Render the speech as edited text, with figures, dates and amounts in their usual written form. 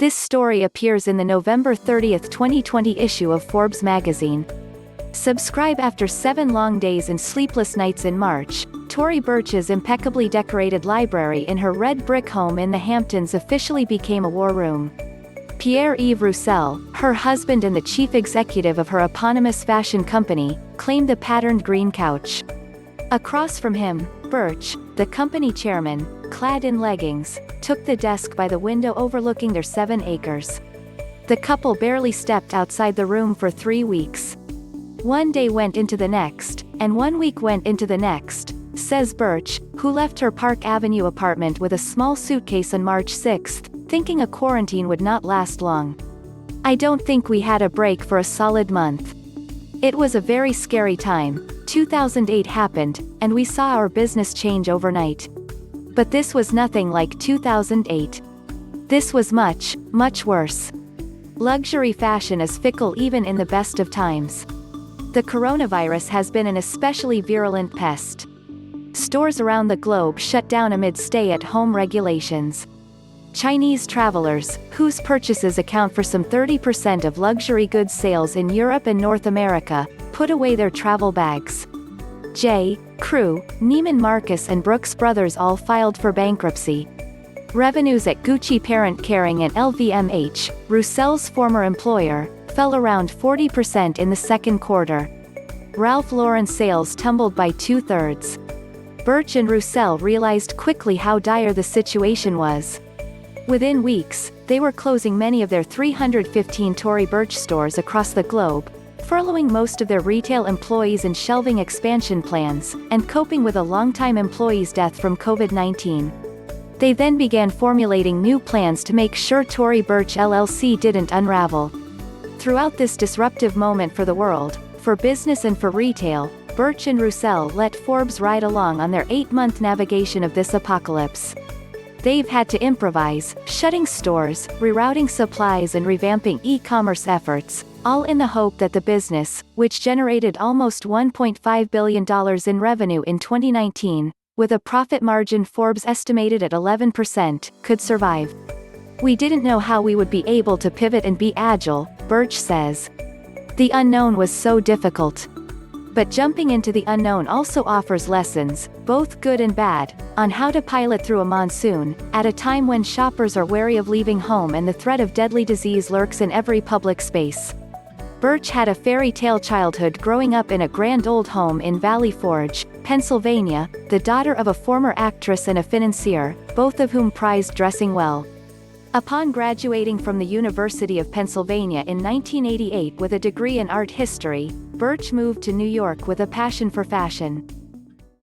This story appears in the November 30, 2020 issue of Forbes magazine. Subscribe. After 7 long days and sleepless nights in March, Tory Burch's impeccably decorated library in her red brick home in the Hamptons officially became a war room. Pierre-Yves Roussel, her husband and the chief executive of her eponymous fashion company, claimed the patterned green couch. Across from him, Burch, the company chairman, clad in leggings, took the desk by the window overlooking their 7 acres. The couple barely stepped outside the room for 3 weeks. One day went into the next, and 1 week went into the next, says Burch, who left her Park Avenue apartment with a small suitcase on March 6, thinking a quarantine would not last long. I don't think we had a break for a solid month. It was a very scary time. 2008 happened, and we saw our business change overnight. But this was nothing like 2008. This was much, much worse. Luxury fashion is fickle even in the best of times. The coronavirus has been an especially virulent pest. Stores around the globe shut down amid stay-at-home regulations. Chinese travelers, whose purchases account for some 30% of luxury goods sales in Europe and North America, put away their travel bags. Crew, Neiman Marcus and Brooks Brothers all filed for bankruptcy. Revenues at Gucci parent Kering and LVMH, Roussel's former employer, fell around 40% in the second quarter. Ralph Lauren sales tumbled by 2/3. Burch and Roussel realized quickly how dire the situation was. Within weeks, they were closing many of their 315 Tory Burch stores across the globe, furloughing most of their retail employees and shelving expansion plans, and coping with a longtime employee's death from COVID-19. They then began formulating new plans to make sure Tory Burch LLC didn't unravel. Throughout this disruptive moment for the world, for business and for retail, Burch and Roussel let Forbes ride along on their 8-month navigation of this apocalypse. They've had to improvise, shutting stores, rerouting supplies and revamping e-commerce efforts, all in the hope that the business, which generated almost $1.5 billion in revenue in 2019, with a profit margin Forbes estimated at 11%, could survive. We didn't know how we would be able to pivot and be agile, Burch says. The unknown was so difficult. But jumping into the unknown also offers lessons, both good and bad, on how to pilot through a monsoon, at a time when shoppers are wary of leaving home and the threat of deadly disease lurks in every public space. Burch had a fairy tale childhood growing up in a grand old home in Valley Forge, Pennsylvania, the daughter of a former actress and a financier, both of whom prized dressing well. Upon graduating from the University of Pennsylvania in 1988 with a degree in art history, Burch moved to New York with a passion for fashion.